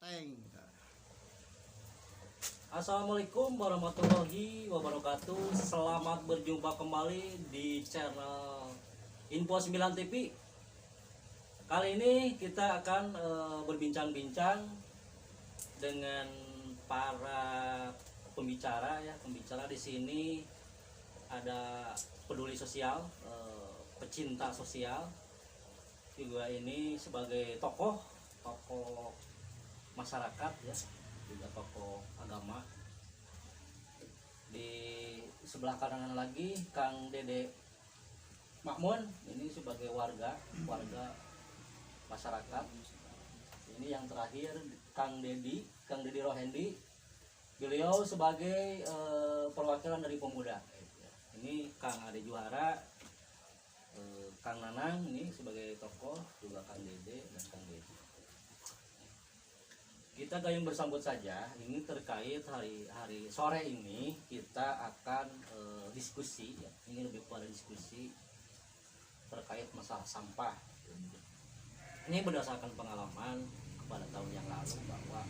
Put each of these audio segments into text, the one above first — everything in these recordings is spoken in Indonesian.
Teng. Assalamualaikum warahmatullahi wabarakatuh. Selamat berjumpa kembali di channel Info 9 TV. Kali ini kita akan berbincang-bincang dengan para pembicara ya. Pembicara di sini ada peduli sosial, pecinta sosial. Juga ini sebagai tokoh masyarakat ya, juga tokoh agama. Di sebelah kanan lagi Kang Dede Makmun, ini sebagai warga masyarakat. Ini yang terakhir Kang Dedi Rohendi, beliau sebagai perwakilan dari pemuda. Ini Kang Ade Juara, Kang Nanang ini sebagai tokoh, juga Kang Dede dan Kang Dedi. Kita gayung bersambut saja. Ini terkait hari sore ini kita akan diskusi ya. Ini lebih pada diskusi terkait masalah sampah. Ini berdasarkan pengalaman pada tahun yang lalu bahwa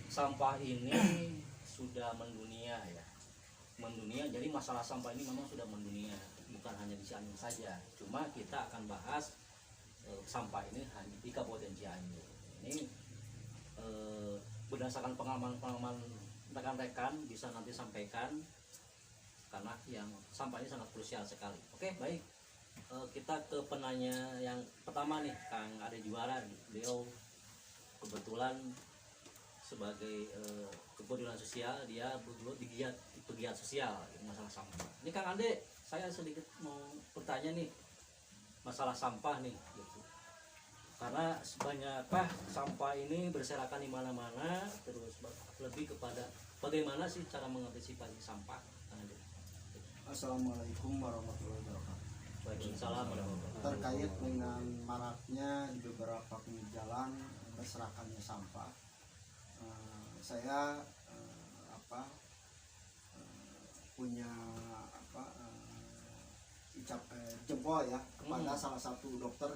sampah ini sudah mendunia ya. Mendunia. Jadi masalah sampah ini memang sudah mendunia, bukan hanya di Cianjur saja. Cuma kita akan bahas sampah ini hanya di Kabupaten Cianjur. Ini berdasarkan pengalaman rekan-rekan bisa nanti sampaikan, karena yang sampah ini sangat krusial sekali. Oke, baik. Kita ke penanya yang pertama nih, Kang Ade Juara. Beliau kebetulan sebagai kepedulian sosial, dia pegiat sosial masalah sampah. Ini Kang Ade, saya sedikit mau bertanya nih masalah sampah nih gitu. Karena sebanyak sampah ini berserakan di mana-mana, terus lebih kepada bagaimana sih cara mengantisipasi sampah. Assalamualaikum warahmatullahi wabarakatuh. Waalaikumsalam warahmatullahi wabarakatuh. Terkait dengan maraknya di beberapa pinggir jalan berserakannya sampah, saya punya jempol ya kepada salah satu dokter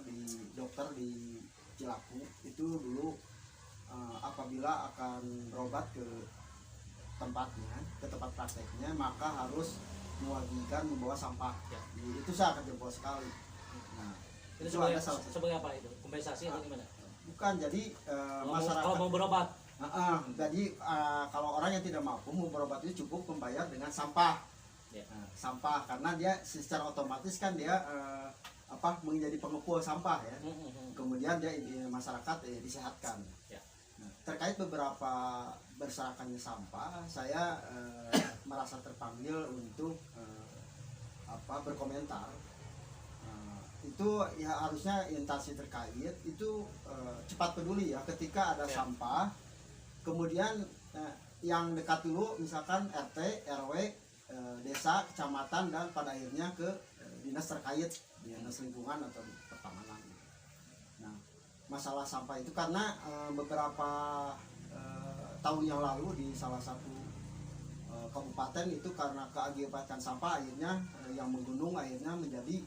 di Cilaku. Itu dulu apabila akan berobat ke tempat prakteknya, maka harus mewajibkan membawa sampah ya. Itu saya akan jempol sekali. Nah, itu sebagai apa itu? Kompensasi atau gimana? Bukan, jadi masyarakat kalau mau berobat. Jadi kalau orang yang tidak mampu mau berobat itu cukup membayar dengan sampah. Ya. Sampah, karena dia secara otomatis kan dia menjadi pengepul sampah ya. Kemudian dia masyarakat disehatkan. Ya. Nah, terkait beberapa berserakannya sampah, saya merasa terpanggil untuk berkomentar. Itu ya harusnya instansi terkait itu cepat peduli ya ketika ada sampah. Kemudian yang dekat dulu misalkan RT, RW, desa, kecamatan, dan pada akhirnya ke dinas terkait, dinas lingkungan atau pertamanan. Nah, masalah sampah itu karena beberapa tahun yang lalu di salah satu kabupaten itu karena keakibatkan sampah akhirnya yang menggunung akhirnya menjadi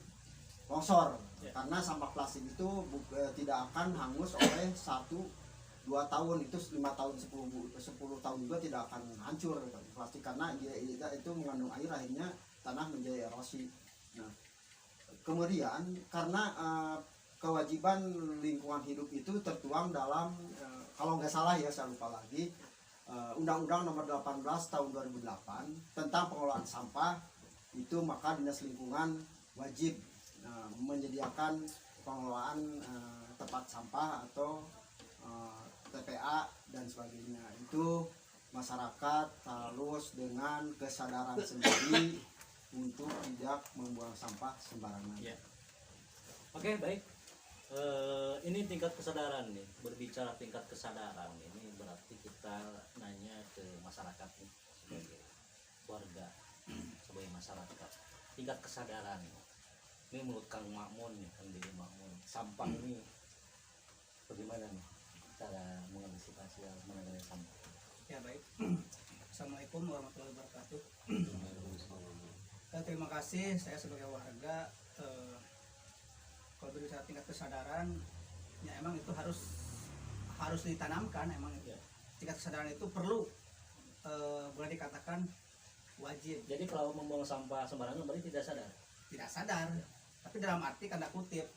longsor. Karena sampah plastik itu tidak akan hangus oleh 1-2 tahun, itu 5 tahun 10 tahun juga tidak akan hancur plastik, karena dia itu mengandung air, akhirnya tanah menjadi erosi. Nah, kemudian karena kewajiban lingkungan hidup itu tertuang dalam kalau nggak salah ya, saya lupa lagi, Undang-Undang Nomor 18 Tahun 2008 tentang pengelolaan sampah itu, maka dinas lingkungan wajib menyediakan pengelolaan tempat sampah atau TPA dan sebagainya. Itu masyarakat harus dengan kesadaran sendiri untuk tidak membuang sampah sembarangan. Ya. Oke, baik. Ini tingkat kesadaran nih. Berbicara tingkat kesadaran ini berarti kita nanya ke masyarakat nih, sebagai warga, sebagai masyarakat. Tingkat kesadaran ini menurut Kang Makmun nih, Kang Dede Makmun, sampah ini bagaimana nih cara mengantisipasi mengenai sampah? Ya, baik. Assalamualaikum warahmatullahi wabarakatuh. Terima kasih. Saya sebagai warga, kalau berbicara tingkat kesadaran, ya emang itu harus harus ditanamkan emang itu. Ya. Tingkat kesadaran itu perlu, boleh dikatakan wajib. Jadi kalau membuang sampah sembarangan berarti tidak sadar. Tidak sadar, tapi dalam arti tanda kutip,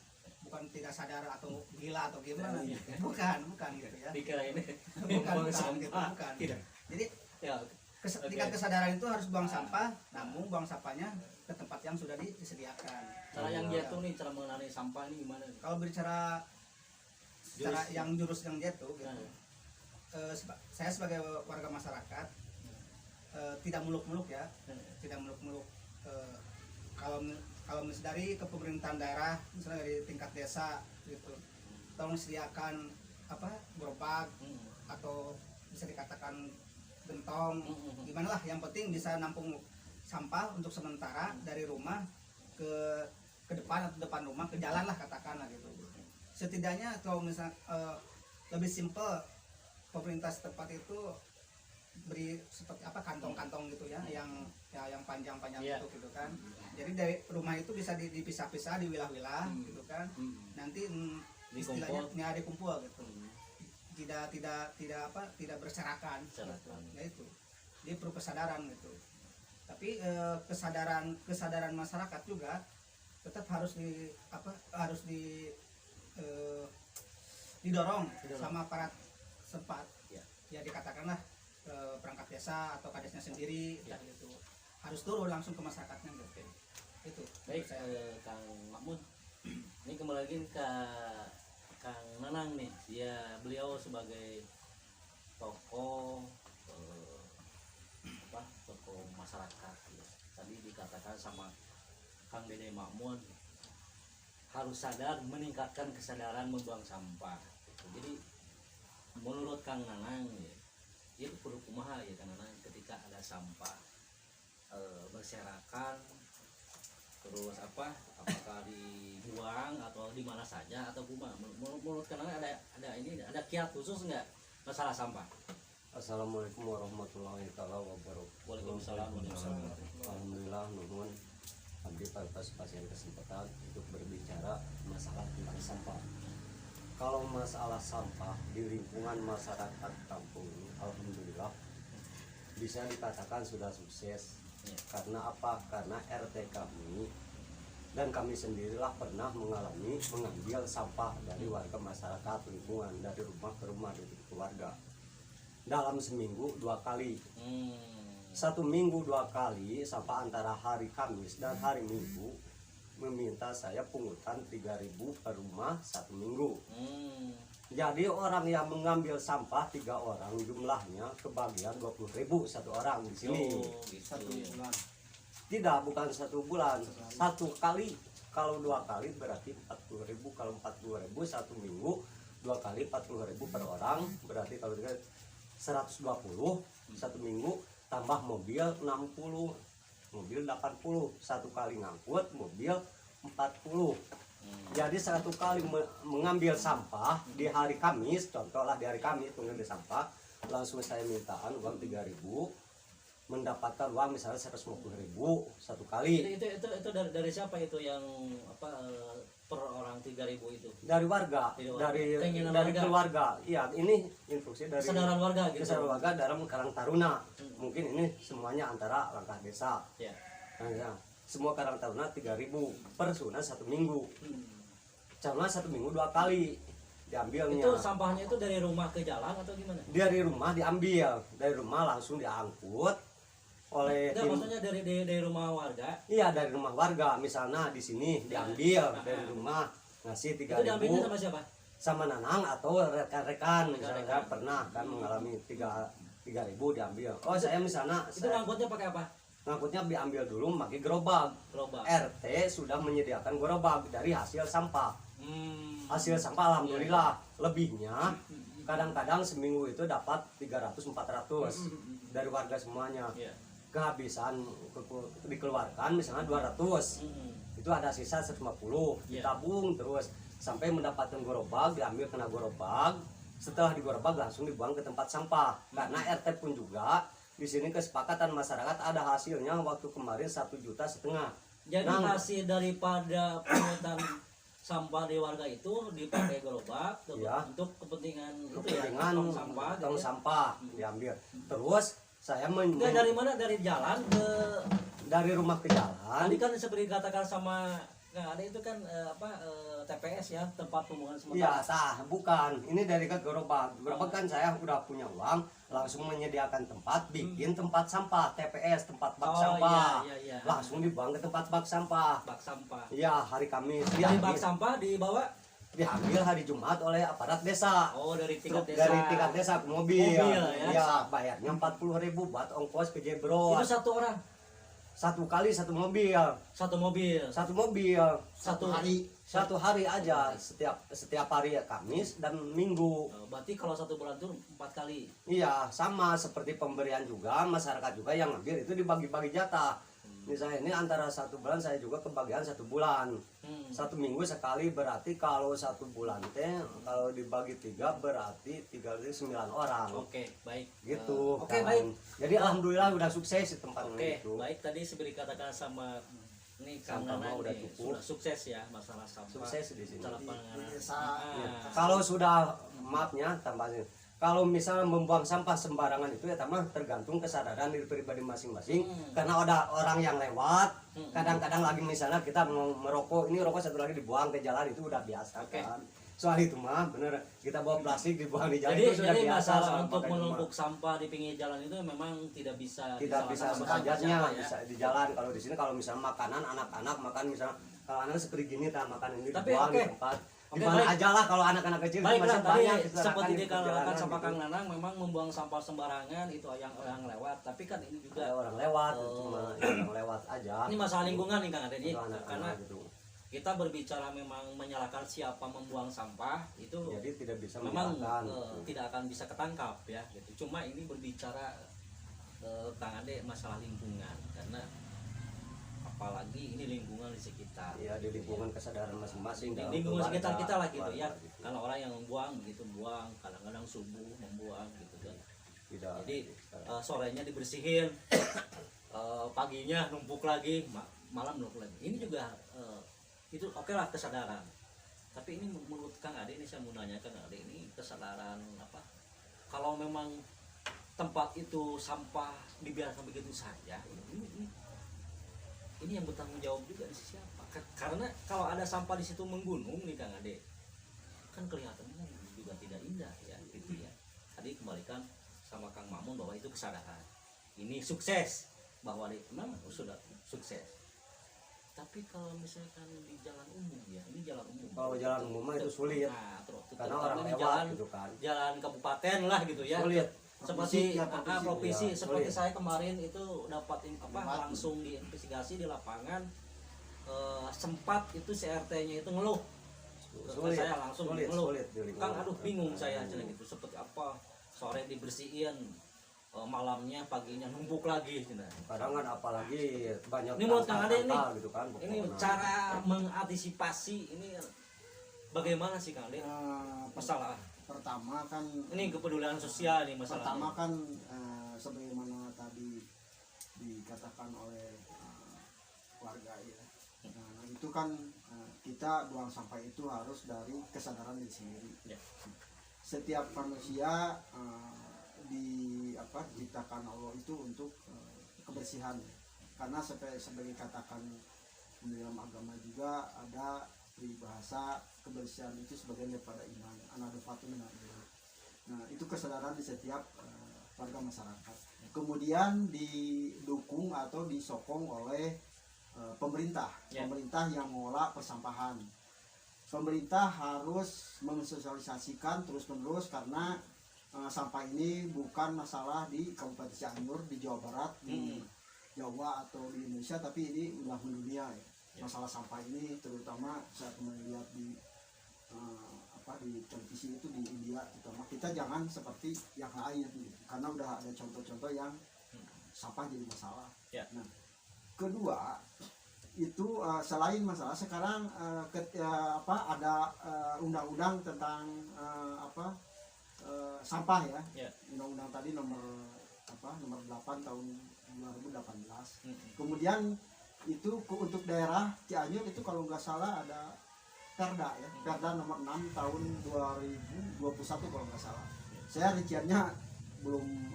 bukan tidak sadar atau gila atau gimana, bukan gitu ya, Dikira ini bukan membuang gitu, sampah. bukan. Tidak. Jadi Ya, tingkat kesadaran itu harus buang sampah, namun buang sampahnya ke tempat yang sudah disediakan. cara yang jatuh nih, cara mengenali sampah ini gimana nih? Kalau berbicara secara Jurus. yang jurus yang jatuh gitu, Nah, saya sebagai warga masyarakat tidak muluk-muluk ya, tidak muluk-muluk. Kalau misalnya dari kepemerintahan daerah, misalnya dari tingkat desa gitu, tolong sediakan gerobak atau bisa dikatakan gentong, gimana lah, yang penting bisa nampung sampah untuk sementara dari rumah ke depan atau depan rumah ke jalan lah katakanlah gitu. Setidaknya kalau misalnya lebih simpel, pemerintah setempat itu beri seperti kantong-kantong gitu ya, yang panjang-panjang Yeah. gitu kan. Jadi dari rumah itu bisa dipisah-pisah, diwilah-wilah gitu kan. Nanti istilahnya dikumpul gitu. Tidak berserakan. Berserakan. Ya itu. Dia perlu kesadaran gitu. Tapi kesadaran masyarakat juga tetap harus didorong sama aparat setempat. Ya dikatakanlah perangkat desa atau kadesnya sendiri gitu, harus turun langsung ke masyarakatnya gitu. Itu baik, Kang Makmun, ini kembali lagi ke Kang Nanang nih. Beliau sebagai tokoh tokoh masyarakat ya. Tadi dikatakan sama Kang Dede Makmun harus sadar, meningkatkan kesadaran membuang sampah gitu. Jadi menurut Kang Nanang ya, itu perlu kumaha ya Kang Nanang ketika ada sampah berserakan, terus apakah dibuang atau di mana saja atau kumaha? Menurut Kang Nanang ada kiat khusus nggak masalah sampah? Assalamualaikum warahmatullahi wabarakatuh. Waalaikumsalam. Alhamdulillah, nuhun abdi pas pasien kesempatan untuk berbicara masalah tentang sampah. Kalau masalah sampah di lingkungan masyarakat kampung ini, alhamdulillah bisa dikatakan sudah sukses. Karena apa? Karena RT kami dan kami sendirilah pernah mengalami mengambil sampah dari warga masyarakat lingkungan, dari rumah ke rumah, dari keluarga. Dalam seminggu 2 kali. 1 minggu 2 kali, sampah antara hari Kamis dan hari Minggu meminta saya pungutan 3.000 per rumah 1 minggu. Jadi orang yang mengambil sampah 3 orang jumlahnya kebagian 20.000 satu orang di sini. Satu bulan. Tidak, bukan 1 bulan, 1 kali. Kalau 2 kali berarti 40.000. Kalau 40.000 1 minggu 2 kali 40.000 per orang, berarti kalau 120 1 minggu, tambah mobil 60, mobil 80, 1 kali ngangkut mobil 40. Jadi 1 kali mengambil sampah di hari Kamis, contohlah di hari Kamis mengambil sampah, langsung saya mintaan uang 3.000, mendapatkan uang misalnya 150.000 1 kali. Itu dari siapa itu yang per orang 3.000 itu? Dari warga, dari keluarga. Iya, ini instruksi dari kesadaran warga gitu. Kesadaran warga dalam Karang Taruna. Mungkin ini semuanya antara langkah desa. Ya. Nah, ya. Semua Karang Taruna 3.000 per sunnah 1 minggu. Karena 1 minggu 2 kali diambilnya. Itu sampahnya itu dari rumah ke jalan atau gimana? Dari rumah diambil, dari rumah langsung diangkut oleh Enggak, maksudnya dari rumah warga. Iya, dari rumah warga. Misalnya di sini diambil dari rumah, ngasih 3.000. Itu diambilnya sama siapa? Sama Nanang atau rekan-rekan. Misalnya kan pernah kan mengalami 3.000 diambil. Oh, saya misalnya Itu ngangkutnya pakai apa? ngangkutnya diambil dulu pakai gerobak. RT sudah menyediakan gerobak dari hasil sampah. Hasil sampah alhamdulillah lebihnya kadang-kadang seminggu itu dapat 300-400 dari warga semuanya. Kehabisan dikeluarkan misalnya 200, itu ada sisa 150, ditabung terus sampai mendapatkan gerobak, diambil kena gerobak. Setelah digerobak langsung dibuang ke tempat sampah. Karena RT pun juga di sini kesepakatan masyarakat ada hasilnya waktu kemarin 1,5 juta. Jadi hasil daripada pungutan sampah di warga itu dipakai gerobak Iya. untuk kepentingan itu ya, kepentingan tong sampah gitu tong ya. sampah diambil. Terus saya Enggak, dari mana? Dari jalan ke dari rumah ke jalan. tadi kan seperti dikatakan sama nggak ada itu kan TPS ya, tempat pembuangan Iya, sementara. bukan. Ini dari ke gerobak. Gerobak kan saya udah punya uang, langsung menyediakan tempat, bikin tempat sampah, TPS, tempat bak Oh, sampah. iya. Langsung dibuang ke tempat bak sampah. Bak sampah. Iya, hari Kamis Dari bak diambil, sampah dibawa diambil hari Jumat oleh aparat desa. dari tingkat Truk desa. dari tingkat desa ke mobil. Mobil, ya. Iya, bayarnya 40.000 buat ongkos ke Jebron. Itu satu orang, Satu kali satu mobil. satu mobil, Satu mobil. satu hari. Satu hari aja, setiap hari ya, Kamis dan Minggu. Berarti kalau satu bulan itu 4 kali. Iya, sama seperti pemberian juga, masyarakat juga yang ngambil itu dibagi-bagi jatah. Misalnya ini antara 1 bulan saya juga kebagian 1 bulan. 1 minggu sekali, berarti kalau 1 bulan teh kalau dibagi 3 berarti 3 kali 9 orang. Oke, baik. Gitu. Oke, kan. baik. Jadi alhamdulillah udah sukses di tempat Oke, itu. baik, tadi seperti katakan sama ini Kang Sampah Nanang mah udah nih, cukup. sudah sukses ya masalah sampah. Sukses di sini. Dalam Di penanganan. desa. Ah, Kalau sudah maafnya tambahin. Kalau misalnya membuang sampah sembarangan itu ya tamah tergantung kesadaran diri pribadi masing-masing. Karena ada orang yang lewat, kadang-kadang lagi misalnya kita mau merokok, ini rokok satu lagi dibuang ke jalan itu udah biasa Oke. kan. Soal itu mah bener kita bawa plastik dibuang di jalan Jadi, itu sudah jadi biasa. masalah sama untuk pakai rumah. menumpuk sampah di pinggir jalan itu memang tidak bisa Tidak bisa disalahkan sama sederajatnya siapa ya. bisa di jalan. Kalau di sini kalau misalnya makanan anak-anak makan misalnya kalau anak seperti gini tak makan ini Tapi dibuang di oke. tempat. Di Oke, mana baik. aja lah kalau anak-anak kecil Baiklah, masih tadi banyak kita seperti makan di dikatakan perjalanan sama gitu. Kang Nanang memang membuang sampah sembarangan itu yang orang lewat, tapi kan ini Ada juga orang lewat Oh. cuma orang lewat aja. ini masalah lingkungan nih Kang Aden, Untuk anak-anak karena gitu. kita berbicara memang menyalahkan siapa membuang sampah itu Jadi tidak bisa memang menyalahkan. tidak akan bisa ketangkap ya gitu. Cuma ini berbicara Kang Ade masalah lingkungan, karena apalagi ini lingkungan di sekitar. Ya di lingkungan kesadaran masing-masing. Di dalam lingkungan keluarga, sekitar kita lah gitu ya. keluarga gitu. Karena orang yang membuang begitu buang, kadang-kadang subuh membuang gitu kan. Tidak. Jadi sorenya dibersihin, paginya numpuk lagi, malam numpuk lagi. Ini juga itu oke lah kesadaran. Tapi ini menurut Kang Ade, ini saya mau nanya Kang Ade, ini kesadaran apa? Kalau memang tempat itu sampah dibiarkan begitu saja, ini yang bertanggung jawab juga di siapa? Karena kalau ada sampah di situ menggunung nih Kang Ade, kan kelihatannya juga tidak indah ya gitu ya. Tadi kembalikan sama Kang Mamun bahwa itu kesadaran, ini sukses, bahwa memang sudah sukses. Tapi kalau misalkan di jalan umum ya, ini jalan umum. Kalau jalan umum mah itu sulit. Nah, Karena orang ini lewat jalan, gitu kan. jalan kabupaten lah gitu ya. Sulit. Seperti Provinsi, ya, provinsi, ya, seperti sulit. saya kemarin itu dapat Dapat. langsung diinvestigasi di lapangan, sempat itu CRT-nya itu ngeluh. Sulit. Saya langsung sulit, ngeluh. sulit di lingkungan. Kang, aduh bingung saya cina gitu, seperti apa, sore dibersihin, malamnya paginya numpuk lagi cina. Kadang kan apalagi banyak Ini menurut Kang Ade tangkal gitu kan. Ini pokoknya. cara mengantisipasi ini bagaimana sih Kang Ade? Masalah Pertama kan ini kepedulian sosial nih masalahnya. pertama kan sebagaimana tadi dikatakan oleh warga ya. Nah, itu kan kita buang sampah itu harus dari kesadaran diri sendiri. Ya. Setiap manusia diciptakan Allah itu untuk kebersihan. Karena sebagai katakan di dalam agama juga ada bahasa kebersihan itu sebagian daripada iman. Anadofatu minal iman. Nah, itu kesadaran di setiap warga masyarakat. Kemudian didukung atau disokong oleh pemerintah. Ya. Pemerintah yang mengelola persampahan. Pemerintah harus mensosialisasikan terus-menerus karena sampah ini bukan masalah di Kabupaten Cianjur, di Jawa Barat, di Jawa atau di Indonesia, tapi ini udah mendunia ya. Masalah sampah ini terutama saya melihat di di televisi itu di India terutama, kita jangan seperti yang lain gitu. Karena udah ada contoh-contoh yang sampah jadi masalah. Ya. Nah, kedua itu selain masalah sekarang ada undang-undang tentang sampah ya. Ya. Undang-undang tadi nomor 8 tahun 2018. Kemudian itu untuk daerah Cianjur itu kalau nggak salah ada Perda ya, Perda nomor 6 tahun 2021 kalau nggak salah. Saya rinciannya belum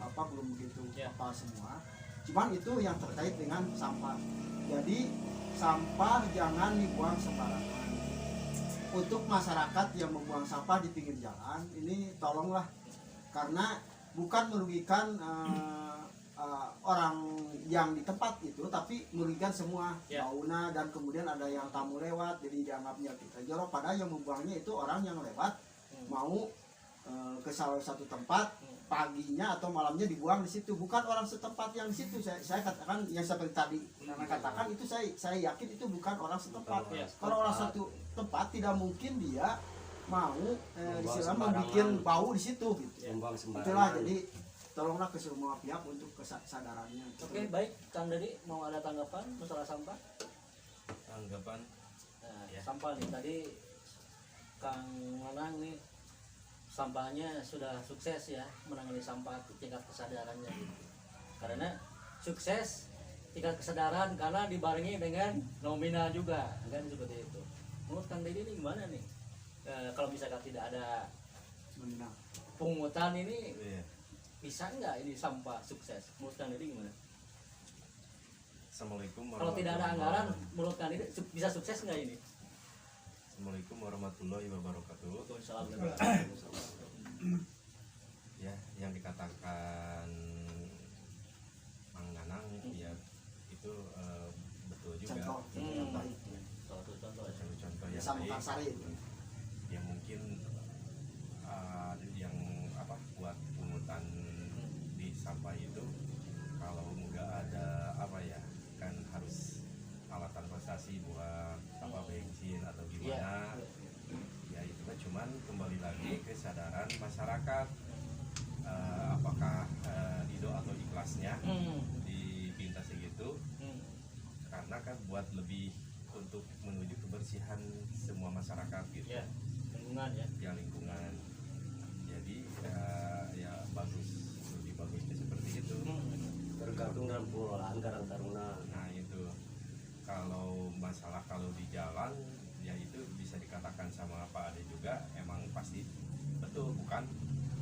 begitu Ya. apa semua. Cuman itu yang terkait dengan sampah. Jadi sampah jangan dibuang sembarangan. Untuk masyarakat yang membuang sampah di pinggir jalan ini tolonglah, karena bukan merugikan orang yang di tempat itu, tapi merugikan semua Ya. fauna, dan kemudian ada yang tamu lewat jadi dianggapnya kita jorok, padahal yang membuangnya itu orang yang lewat mau ke salah satu tempat paginya atau malamnya dibuang di situ, bukan orang setempat yang di situ. Saya katakan yang seperti tadi karena katakan itu, saya yakin itu bukan orang setempat. Ya. Kalau orang satu tempat tidak mungkin dia mau istilahnya sembarangan. membuat bau di situ gitu. Membuang Itulah, sembarangan. jadi tolonglah ke semua pihak untuk kesadarannya. Oke, baik Kang Dedi, mau ada tanggapan masalah sampah? Tanggapan Nah, Ya. sampah nih tadi Kang Manang nih sampahnya sudah sukses ya menangani sampah, tingkat kesadarannya gitu. Karena sukses tingkat kesadaran karena dibarengi dengan nominal juga kan, seperti itu. Menurut Kang Dedi ini gimana nih? Kalau misalkan tidak ada Benar. pungutan ini iya. bisa nggak ini sampah sukses? Menurut Kang Dedi gimana? Assalamualaikum Kalau tidak ada anggaran, menurut Kang Dedi bisa sukses nggak ini? Assalamualaikum warahmatullahi wabarakatuh. Ya, yang dikatakan Mang Nanang ya itu betul juga. Contoh yang baik. Contoh ya. Contoh yang Bisa baik. Mekarsari. Ya mungkin yang buat pungutan di sampah itu kalau nggak ada kan harus alat transportasi buat bensin atau gimana. Ya itu kan cuman kembali lagi kesadaran masyarakat, apakah ridho atau ikhlasnya dipinta segitu, karena kan buat lebih untuk menuju kebersihan semua masyarakat gitu. Ya, lingkungan ya. Ya lingkungan, jadi ya bagus, lebih bagusnya seperti itu. Tergantung dalam pengelolaan Karang Taruna. Nah itu kalau masalah kalau di jalan ya itu bisa dikatakan sama Pak Ade juga, emang pasti betul bukan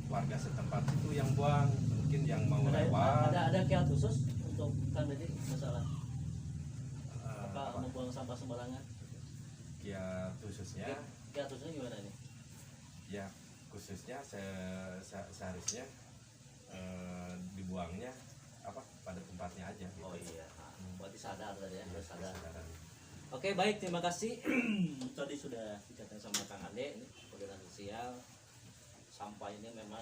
warga setempat itu yang buang, mungkin yang mau lewat Ada kiat khusus untuk Kang Dedi masalah apa, membuang sampah sembarangan? ya khususnya Kiat khususnya gimana nih? ya khususnya seharusnya dibuangnya pada tempatnya aja gitu. Oh iya, berarti sadar tadi ya, harus sadar. Kesadaran. Oke, baik, terima kasih. Tadi sudah dikatakan sama Kang Ade ini kegiatan sosial sampah ini memang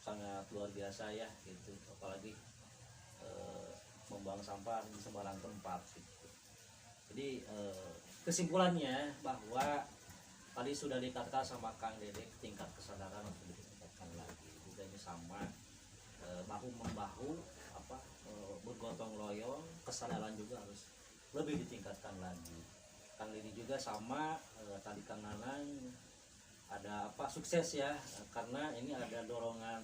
sangat luar biasa ya gitu, apalagi membuang sampah di sembarang tempat gitu. Jadi kesimpulannya bahwa tadi sudah dikatakan sama Kang Dede, tingkat kesadaran harus ditingkatkan lagi. Juga ini sama bahu membahu bergotong royong, kesadaran juga harus lebih ditingkatkan lagi. Kang Dede juga sama tadi Kang Nanang ada sukses ya, karena ini ada dorongan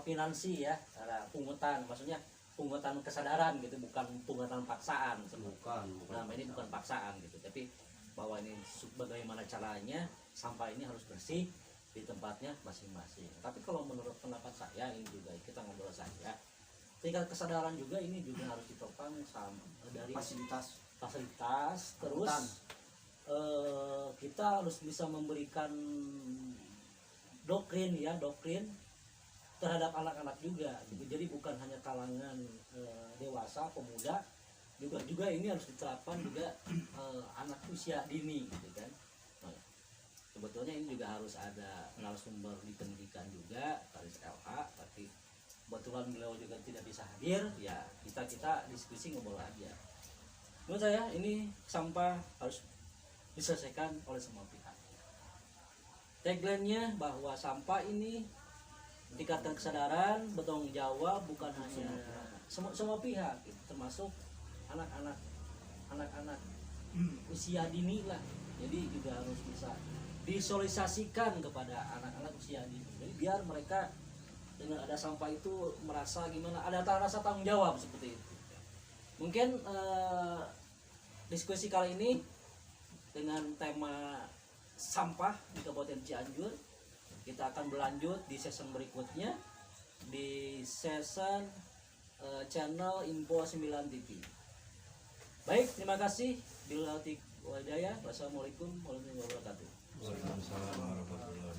finansi ya, ada pungutan, maksudnya pungutan kesadaran gitu, bukan pungutan paksaan. Bukan Nah, ini bukan paksaan gitu, tapi bahwa ini bagaimana caranya sampah ini harus bersih di tempatnya masing-masing. Tapi kalau menurut pendapat saya, ini juga kita ngobrol saja, tingkat kesadaran juga ini juga harus ditopang dari fasilitas terus kita harus bisa memberikan doktrin terhadap anak-anak juga gitu. Jadi bukan hanya kalangan dewasa, pemuda, juga ini harus diterapkan juga anak usia dini gitu kan. Nah, sebetulnya ini juga harus ada narasumber di pendidikan juga, Taris LH, tapi kebetulan beliau juga tidak bisa hadir, ya kita diskusi ngobrol aja. Menurut saya ini sampah harus diselesaikan oleh semua pihak. Tagline-nya bahwa sampah ini tingkatkan kesadaran, bertanggung jawab bukan hanya semua pihak, gitu, termasuk anak-anak usia dini lah. Jadi juga harus bisa disosialisasikan kepada anak-anak usia dini. Jadi biar mereka dengan ada sampah itu merasa gimana, ada rasa tanggung jawab seperti itu. Mungkin diskusi kali ini dengan tema sampah di Kabupaten Cianjur. Kita akan berlanjut di season berikutnya di season channel Info 9 TV. Baik, terima kasih. Bila Wassalamualaikum warahmatullahi wabarakatuh. Waalaikumsalam warahmatullahi wabarakatuh.